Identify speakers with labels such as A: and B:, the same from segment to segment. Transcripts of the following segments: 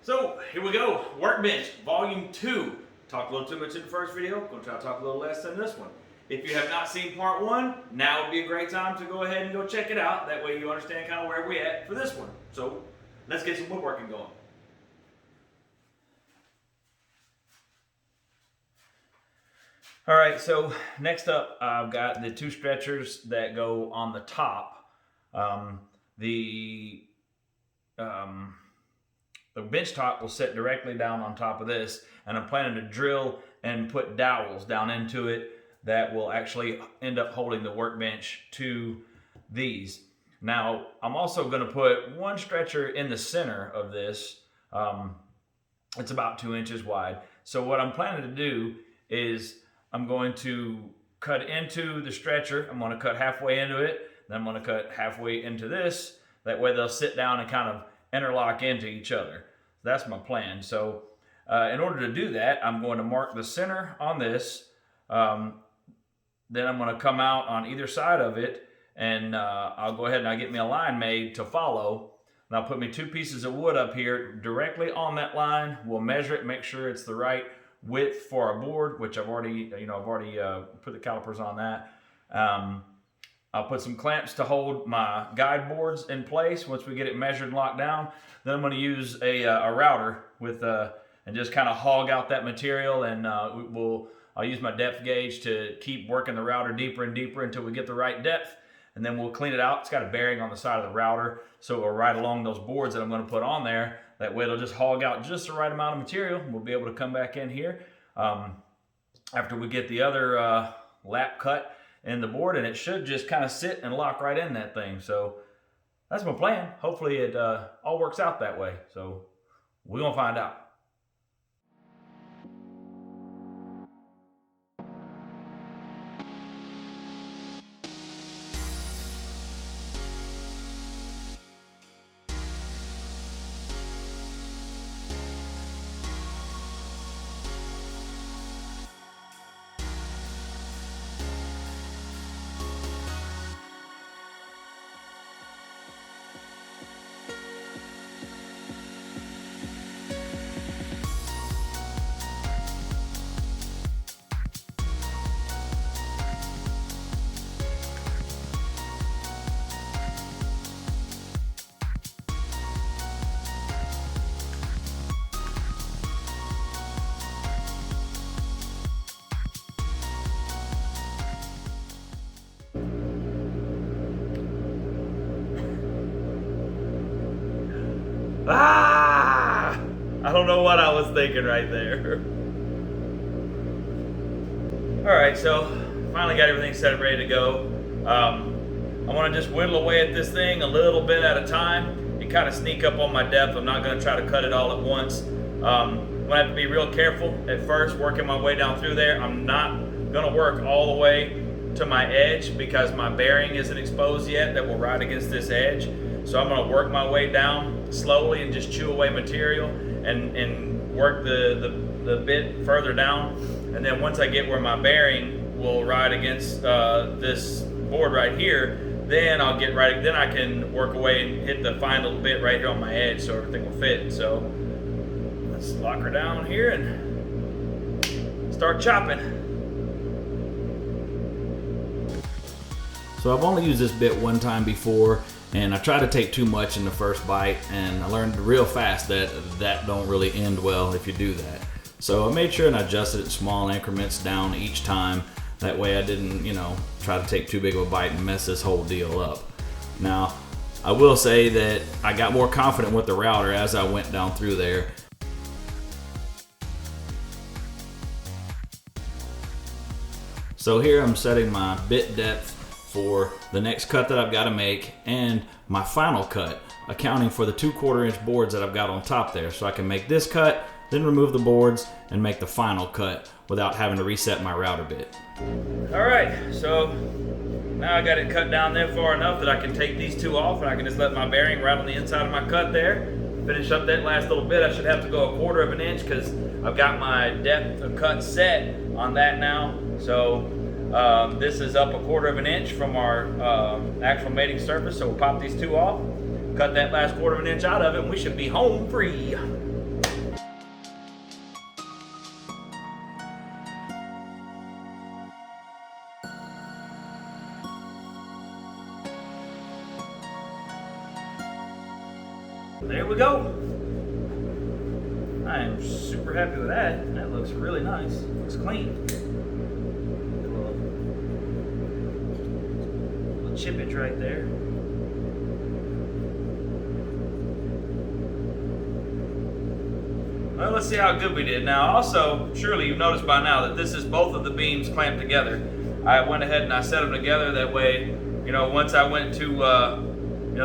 A: So here we go, Workbench, Volume 2. Talked a little too much in the first video, gonna try to talk a little less in this one. If you have not seen part 1, now would be a great time to go ahead and go check it out. That way you understand kind of where we're at for this one. So let's get some woodworking going. All right, so next up I've got the 2 stretchers that go on the top. The bench top will sit directly down on top of this, and I'm planning to drill and put dowels down into it that will actually end up holding the workbench to these. Now, I'm also going to put 1 stretcher in the center of this. It's about 2 inches wide. So what I'm planning to do is I'm going to cut into the stretcher. I'm going to cut halfway into it, then I'm going to cut halfway into this. That way they'll sit down and kind of interlock into each other. That's my plan. So in order to do that, I'm going to mark the center on this. Then I'm going to come out on either side of it, and I'll go ahead and I'll get me a line made to follow. And I'll put me 2 pieces of wood up here directly on that line. We'll measure it, make sure it's the right width for our board, which I've already put the calipers on that. I'll put some clamps to hold my guide boards in place once we get it measured and locked down. Then I'm going to use a router with and just kind of hog out that material, and I'll use my depth gauge to keep working the router deeper and deeper until we get the right depth, and then we'll clean it out. It's got a bearing on the side of the router, so it'll right along those boards that I'm going to put on there. That way it'll just hog out just the right amount of material. We'll be able to come back in here after we get the other lap cut in the board, and it should just kind of sit and lock right in that thing. So that's my plan. Hopefully it all works out that way. So we're gonna find out. I don't know what I was thinking right there. All right, so finally got everything set up, ready to go. I want to just whittle away at this thing a little bit at a time and kind of sneak up on my depth. I'm not going to try to cut it all at once. I'm going to have to be real careful at first, working my way down through there. I'm not going to work all the way to my edge because my bearing isn't exposed yet that will ride against this edge. So I'm going to work my way down slowly and just chew away material and work the bit further down. And then once I get where my bearing will ride against this board right here, then I'll get right. Then I can work away and hit the final bit right here on my edge, so everything will fit. So let's lock her down here and start chopping.
B: So I've only used this bit one time before, and I tried to take too much in the first bite, and I learned real fast that that don't really end well if you do that. So I made sure and I adjusted it in small increments down each time. That way I didn't, try to take too big of a bite and mess this whole deal up. Now, I will say that I got more confident with the router as I went down through there. So here I'm setting my bit depth for the next cut that I've got to make and my final cut, accounting for the 2/4 inch boards that I've got on top there. So I can make this cut, then remove the boards and make the final cut without having to reset my router bit.
A: All right, so now I got it cut down there far enough that I can take these 2 off and I can just let my bearing right on the inside of my cut there. Finish up that last little bit. I should have to go 1/4 inch because I've got my depth of cut set on that now. So this is up 1/4 inch from our actual mating surface. So we'll pop these 2 off, cut that last 1/4 inch out of it, and we should be home free. There we go. I am super happy with that. That looks really nice. Looks clean. Little chippage right there. Well, let's see how good we did. Now, also, surely you've noticed by now that this is both of the beams clamped together. I went ahead and I set them together that way, once I went to,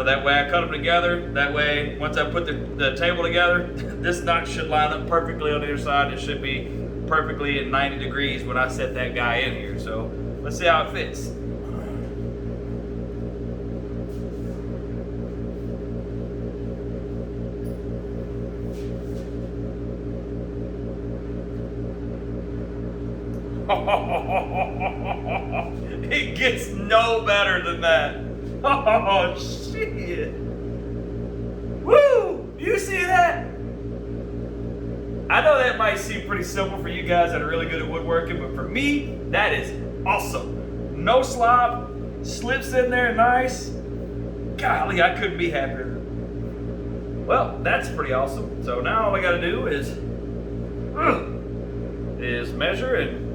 A: that way I cut them together. That way, once I put the table together, this notch should line up perfectly on either side. It should be perfectly at 90 degrees when I set that guy in here. So, let's see how it fits. It gets no better than that. Oh, shit. Woo! You see that? I know that might seem pretty simple for you guys that are really good at woodworking, but for me, that is awesome. No slop, slips in there nice. Golly, I couldn't be happier. Well, that's pretty awesome. So now all I gotta do is measure and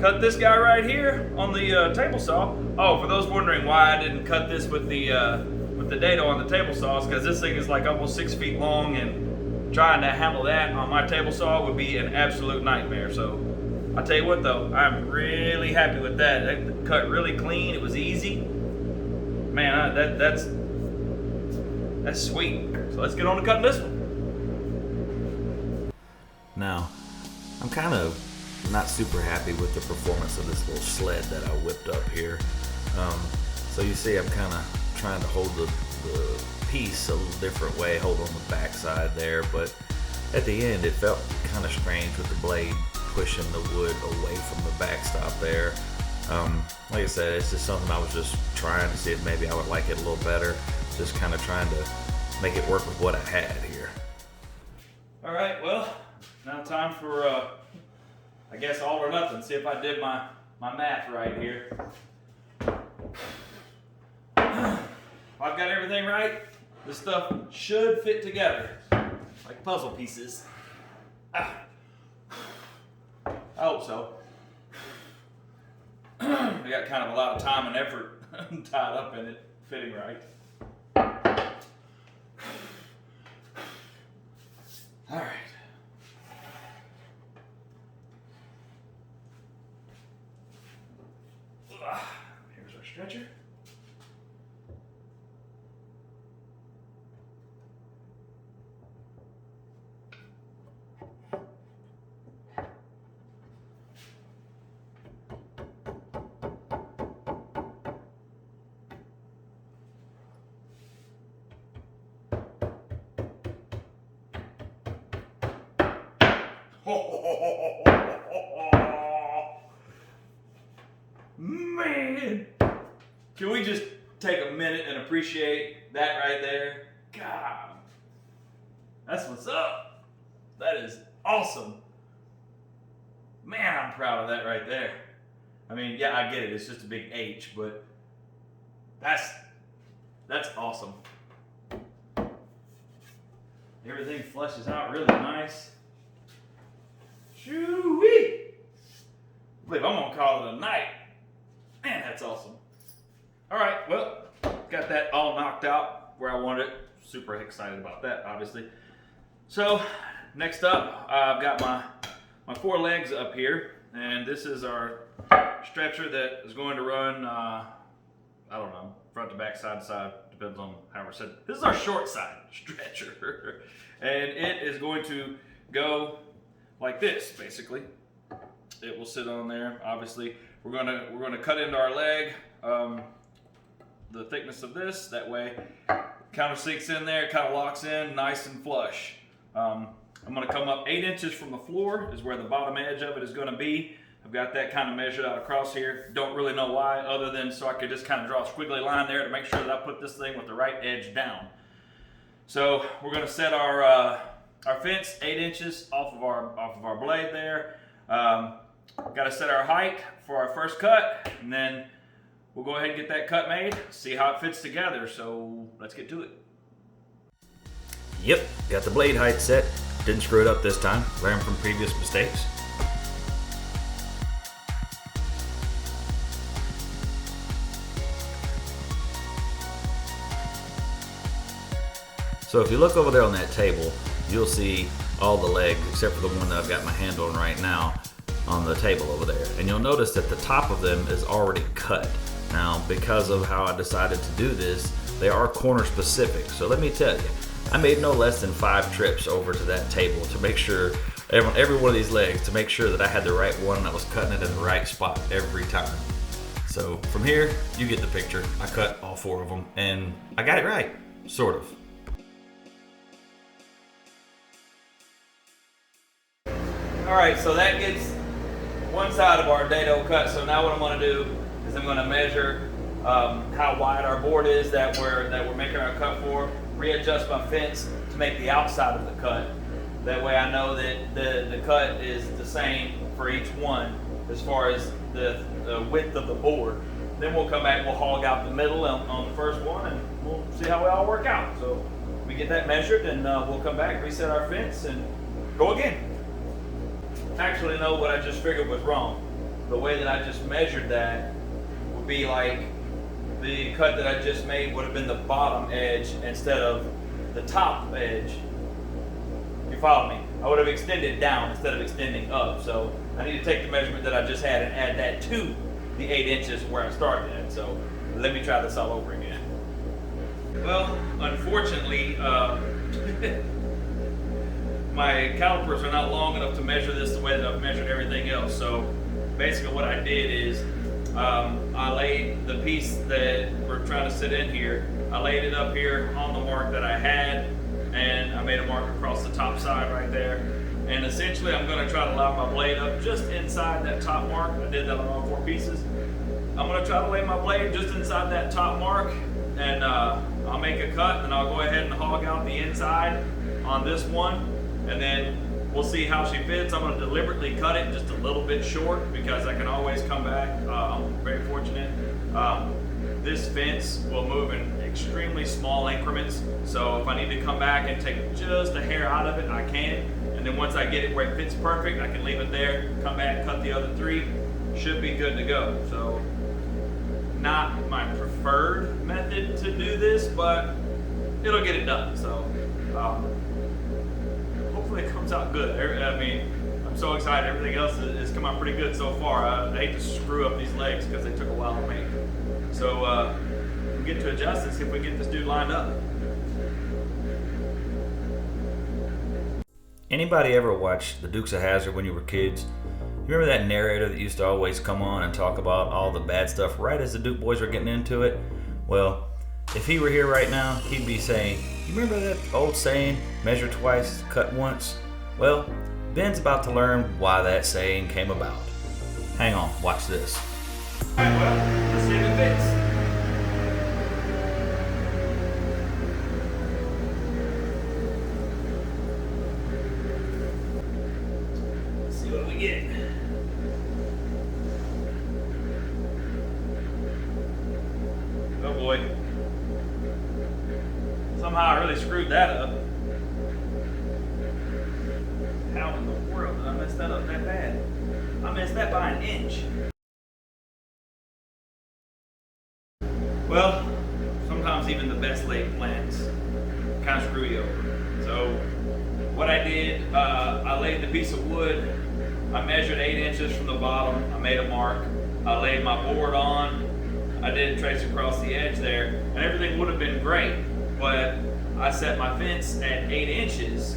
A: cut this guy right here on the table saw. Oh, for those wondering why I didn't cut this with the dado on the table saw, is because this thing is like almost 6 feet long, and trying to handle that on my table saw would be an absolute nightmare. So I'll tell you what though, I'm really happy with that. That cut really clean. It was easy. Man, that's sweet. So let's get on to cutting this one.
B: Now, I'm kind of not super happy with the performance of this little sled that I whipped up here. So you see I'm kind of trying to hold the piece a little different way, hold on the back side there, but at the end it felt kind of strange with the blade pushing the wood away from the backstop there. Like I said, it's just something I was just trying to see if maybe I would like it a little better, just kind of trying to make it work with what I had here.
A: All right, well, now time for I guess all or nothing. See if I did my math right here. If I've got everything right, this stuff should fit together like puzzle pieces. I hope so. I got kind of a lot of time and effort tied up in it fitting right. All right. Here's our stretcher. Man, can we just take a minute and appreciate that right there? God, that's what's up. That is awesome. Man, I'm proud of that right there. I mean, yeah, I get it. It's just a big H, but that's awesome. Everything flushes out really nice. Shoo-wee! I believe I'm gonna call it a night. Man, that's awesome. All right, well, got that all knocked out where I wanted it. Super excited about that, obviously. So, next up, I've got my 4 legs up here, and this is our stretcher that is going to run, I don't know, front to back, side to side, depends on how we're set. This is our short side stretcher, and it is going to go like this, basically. It will sit on there. Obviously, we're gonna cut into our leg, the thickness of this. That way, kind of sinks in there, kind of locks in, nice and flush. I'm gonna come up 8 inches from the floor is where the bottom edge of it is gonna be. I've got that kind of measured out across here. Don't really know why, other than so I could just kind of draw a squiggly line there to make sure that I put this thing with the right edge down. So we're gonna set our fence 8 inches off of our blade there. Got to set our height for our first cut, and then we'll go ahead and get that cut made, see how it fits together. So let's get to it.
B: Yep, got the blade height set. Didn't screw it up this time. Learned from previous mistakes. So if you look over there on that table, you'll see all the legs except for the one that I've got my hand on right now on the table over there. And you'll notice that the top of them is already cut. Now, because of how I decided to do this, they are corner specific. So let me tell you, I made no less than 5 trips over to that table to make sure, every one of these legs, to make sure that I had the right one and I was cutting it in the right spot every time. So from here, you get the picture. I cut all 4 of them and I got it right, sort of.
A: All right, so that gets one side of our dado cut. So now what I'm going to do is I'm going to measure how wide our board is that we're making our cut for. Readjust my fence to make the outside of the cut. That way I know that the cut is the same for each one as far as the width of the board. Then we'll come back, we'll hog out the middle on the first one, and we'll see how we all work out. So we get that measured, and we'll come back, reset our fence, and go again. Actually, no, what I just figured was wrong. The way that I just measured that would be like the cut that I just made would have been the bottom edge instead of the top edge. You follow me? I would have extended down instead of extending up. So I need to take the measurement that I just had and add that to the 8 inches where I started at. So let me try this all over again. Well, unfortunately, my calipers are not long enough to measure this the way that I've measured everything else. So basically what I did is I laid the piece that we're trying to sit in here, I laid it up here on the mark that I had, and I made a mark across the top side right there. And essentially I'm going to try to line my blade up just inside that top mark. I did that on all 4 pieces. I'm going to try to lay my blade just inside that top mark, and I'll make a cut, and I'll go ahead and hog out the inside on this one. And then we'll see how she fits. I'm going to deliberately cut it just a little bit short because I can always come back. I'm very fortunate. This fence will move in extremely small increments. So if I need to come back and take just a hair out of it, I can. And then once I get it where it fits perfect, I can leave it there, come back, cut the other 3. Should be good to go. So not my preferred method to do this, but it'll get it done. So hopefully it comes out good. I mean, I'm so excited. Everything else has come out pretty good so far. I hate to screw up these legs because they took a while to make. So we'll get to adjust and see if we get this dude lined up.
B: Anybody ever watch The Dukes of Hazzard when you were kids? You remember that narrator that used to always come on and talk about all the bad stuff right as the Duke boys were getting into it? Well, if he were here right now, he'd be saying, you remember that old saying, measure twice, cut once? Well, Ben's about to learn why that saying came about. Hang on, watch this.
A: Alright, well, let's see if it fits. Let's see what we get. Oh boy. Somehow I really screwed that up. How in the world did I mess that up that bad? I messed that by 1 inch. Well, sometimes even the best laid plans kind of screw you over. So what I did, I laid the piece of wood, I measured 8 inches from the bottom, I made a mark, I laid my board on, I did trace across the edge there, and everything would have been great, but I set my fence at 8 inches.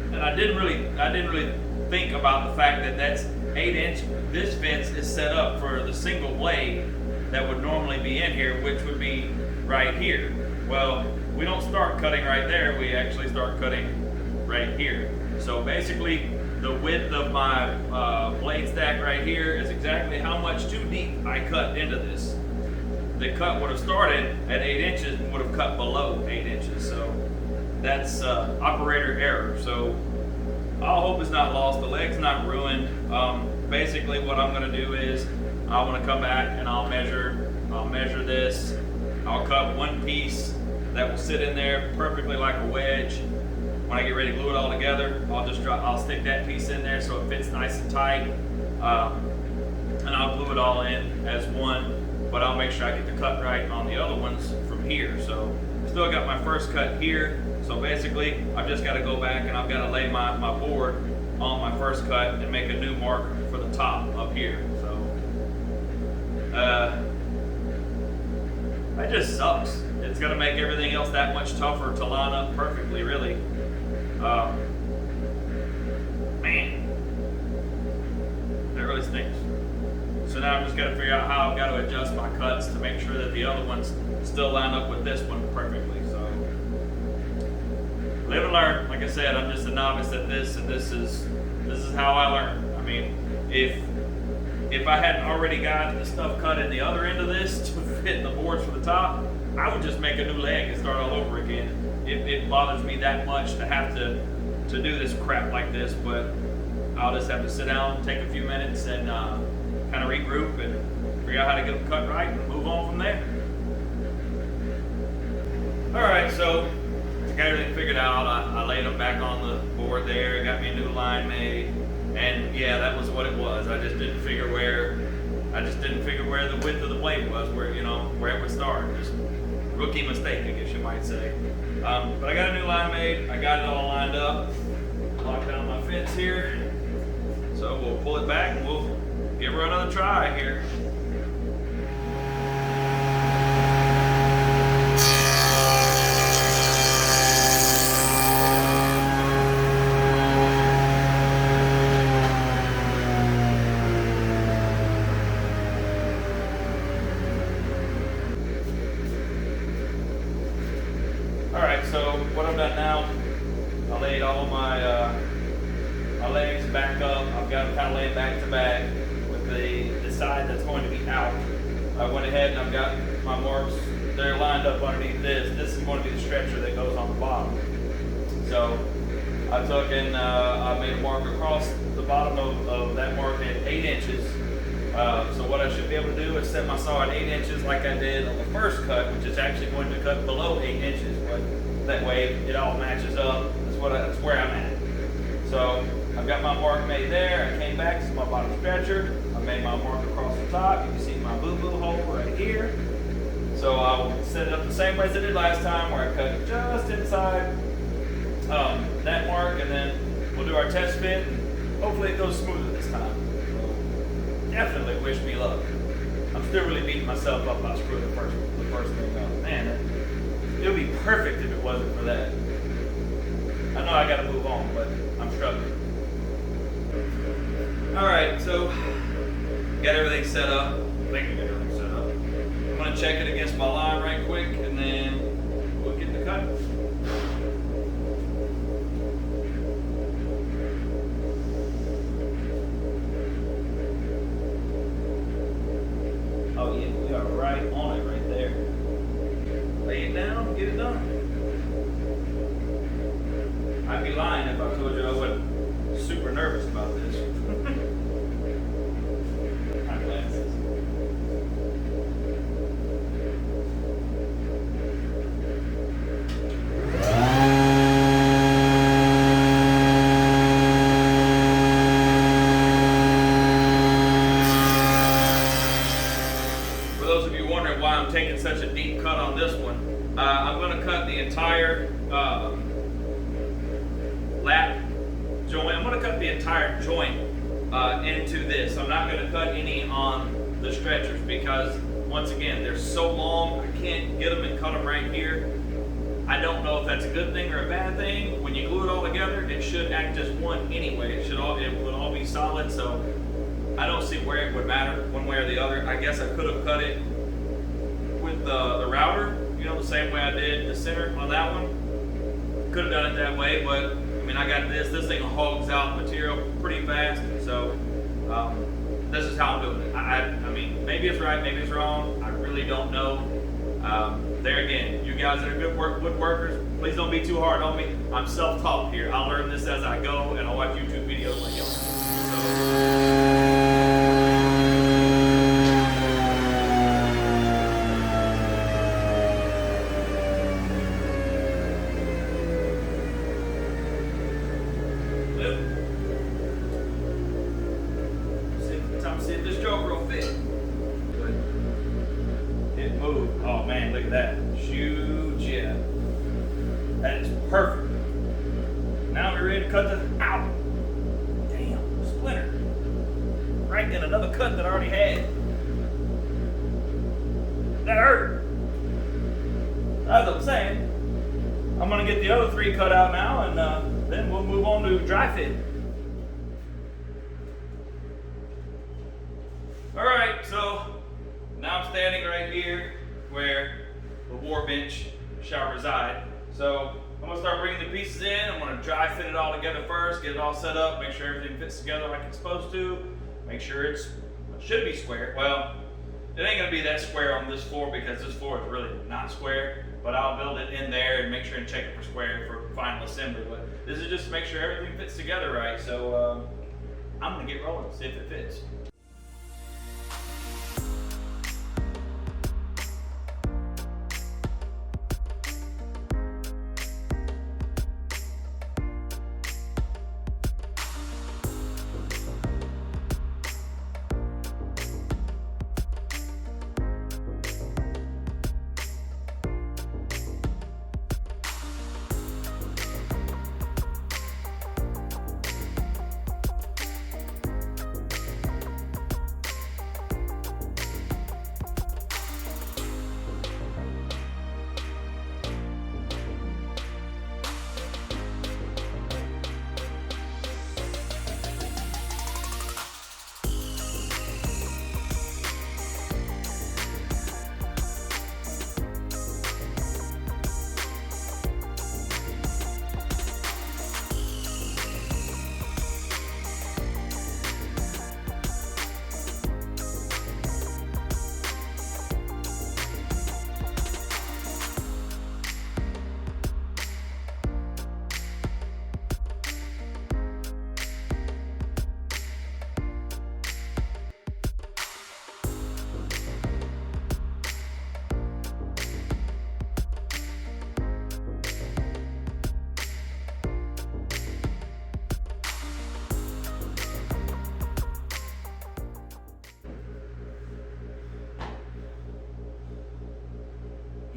A: And I didn't really think about the fact that that's 8 inch. This fence is set up for the single blade that would normally be in here, which would be right here. Well, we don't start cutting right there, we actually start cutting right here. So basically, the width of my blade stack right here is exactly how much too deep I cut into this. The cut would have started at 8 inches and would have cut below 8 inches. So that's operator error. So I hope it's not lost, the leg's not ruined. Basically what I'm gonna do is I wanna come back and I'll measure this. I'll cut one piece that will sit in there perfectly like a wedge. When I get ready to glue it all together, I'll stick that piece in there so it fits nice and tight, and I'll glue it all in as one. But I'll make sure I get the cut right on the other ones from here. So still got my first cut here. So basically, I've just got to go back and I've got to lay my board on my first cut and make a new mark for the top up here. So that just sucks. It's going to make everything else that much tougher to line up perfectly, really. Man, that really stinks. So now I've just got to figure out how I've got to adjust my cuts to make sure that the other ones still line up with this one perfectly. So live and learn. Like I said, I'm just a novice at this, and this is how I learn. I mean, if I hadn't already got the stuff cut in the other end of this to fit the boards for the top, I would just make a new leg and start all over again. It bothers me that much to have to do this crap like this, but I'll just have to sit down, take a few minutes, and kind of regroup and figure out how to get them cut right and move on from there. Alright, so I got everything figured out. I laid them back on the board there, got me a new line made, and yeah, that was what it was. I just didn't figure where the width of the blade was, where it would start. Just rookie mistake, I guess you might say. But I got a new line made. I got it all lined up. Locked down my fence here. So we'll pull it back and we'll give her another try here. Alright, so what I've done now, I laid all my legs back up. I've got them kind of laid back to back with the side that's going to be out. I went ahead and I've got my marks, they're lined up underneath this. This is going to be the stretcher that goes on the bottom. So I took and I made a mark across the bottom of that mark at 8 inches. So what I should be able to do is set my saw at 8 inches like I did on the first cut, which is actually going to cut below 8 inches, but that way it all matches up. That's where I'm at. So I've got my mark made there. I came back to my bottom stretcher. I made my mark across the top. You can see my boo-boo hole right here. So I'll set it up the same way as I did last time, where I cut just inside that mark, and then we'll do our test fit, and hopefully it goes smoother this time. Definitely wish me luck. I'm still really beating myself up about screwing the first thing up. Man, it would be perfect if it wasn't for that. I know I got to move on, but I'm struggling. All right, so got everything set up. I think I got everything set up. I'm gonna check it against my line right quick, and then we'll get the cut. Oh yeah, we are right on it right there. Lay it down, get it done. I'd be lying if I told you I wasn't super nervous about this. My glasses. For those of you wondering why I'm taking such a deep cut on this one, I'm going to cut the entire lap joint. I'm going to cut the entire joint into this. I'm not going to cut any on the stretchers because, once again, they're so long. I can't get them and cut them right here. I don't know if that's a good thing or a bad thing. When you glue it all together, it should act as one anyway. It would all be solid. So I don't see where it would matter one way or the other. I guess I could have cut it with the router, the same way I did the center on that one. Could have done it that way, but I mean, I got this thing hogs out material pretty fast, so this is how I'm doing it. I mean, maybe it's right, maybe it's wrong. I really don't know. There again, you guys that are good woodworkers, please don't be too hard on me. I'm self-taught here. I learn this as I go, and I watch YouTube videos like y'all. this joker will fit. But it moved. Oh man, look at that. Huge, yeah. That is perfect. Now we're ready to cut the, ow! Damn, splinter. Right in another cut that I already had. That hurt. As I'm saying, I'm gonna get the other 3 cut out now, and then we'll move on to dry fit. All right, so now I'm standing right here where the workbench shall reside. So I'm gonna start bringing the pieces in. I'm gonna dry fit it all together first, get it all set up, make sure everything fits together like it's supposed to, make sure it should be square. Well, it ain't gonna be that square on this floor because this floor is really not square, but I'll build it in there and make sure and check it for square for final assembly. But this is just to make sure everything fits together right. So I'm gonna get rolling, see if it fits.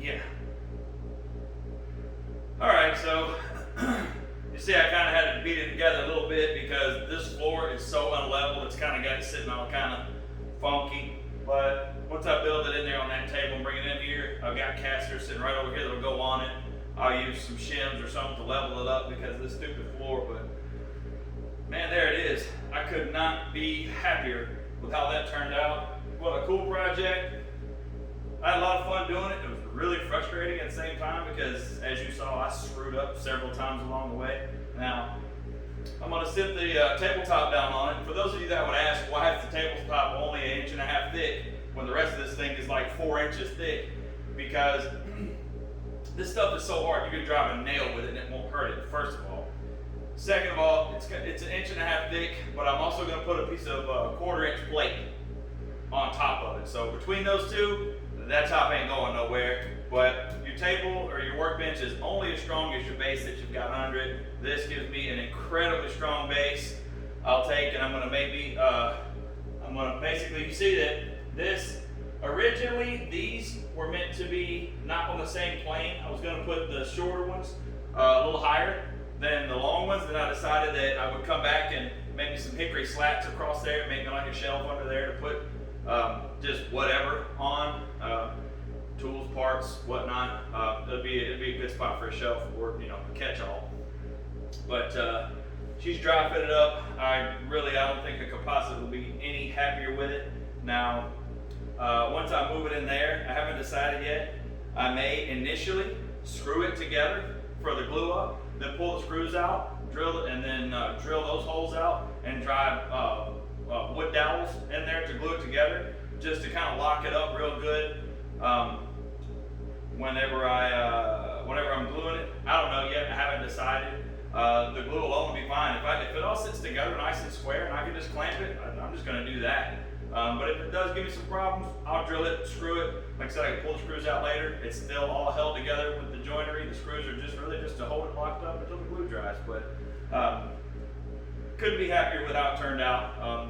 A: Yeah. All right, so you see I kind of had to beat it together a little bit because this floor is so unlevel, it's kind of got it sitting all kind of funky. But once I build it in there on that table and bring it in here, I've got casters sitting right over here that'll go on it. I'll use some shims or something to level it up because of this stupid floor, but man, there it is. I could not be happier with how that turned out. What a cool project. I had a lot of fun doing it. It was really frustrating at the same time because, as you saw, I screwed up several times along the way. Now, I'm going to sit the tabletop down on it. For those of you that would ask, why is the tabletop only 1.5 inches thick when the rest of this thing is like 4 inches thick? Because this stuff is so hard, you can drive a nail with it and it won't hurt it, first of all. Second of all, it's 1.5 inches thick, but I'm also going to put a piece of 1/4 inch plate on top of it. So between those two, that top ain't going nowhere. But your table or your workbench is only as strong as your base that you've got under it. This gives me an incredibly strong base. I'll take, and I'm going to basically, you see that this, originally these were meant to be not on the same plane. I was going to put the shorter ones a little higher than the long ones. Then I decided that I would come back and maybe some hickory slats across there, make me like a shelf under there to put just whatever on, tools, parts, whatnot. It'd be a good spot for a shelf or a catch-all. But she's dry fitted up. I don't think I could possibly be any happier with it. Now, once I move it in there, I haven't decided yet. I may initially screw it together for the glue up, then pull the screws out, drill it, and then drill those holes out and drive wood dowels in there to glue it together, just to kind of lock it up real good. Whenever I'm gluing it, I don't know yet. I haven't decided. The glue alone will be fine. If it all sits together nice and square and I can just clamp it, I'm just going to do that. But if it does give me some problems, I'll drill it, screw it. Like I said, I can pull the screws out later. It's still all held together with the joinery. The screws are just to hold it locked up until the glue dries. But couldn't be happier with how it turned out.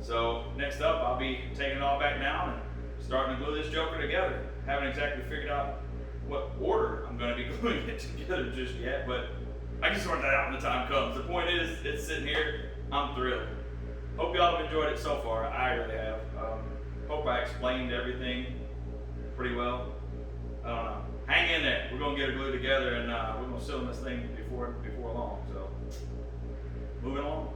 A: So next up, I'll be taking it all back down and starting to glue this joker together. Haven't exactly figured out what order I'm going to be gluing it together just yet, but I can sort that out when the time comes. The point is, it's sitting here. I'm thrilled. Hope y'all have enjoyed it so far. I really have. Hope I explained everything pretty well. I don't know. Hang in there. We're going to get it glued together, and we're going to seal this thing before long. So, moving along.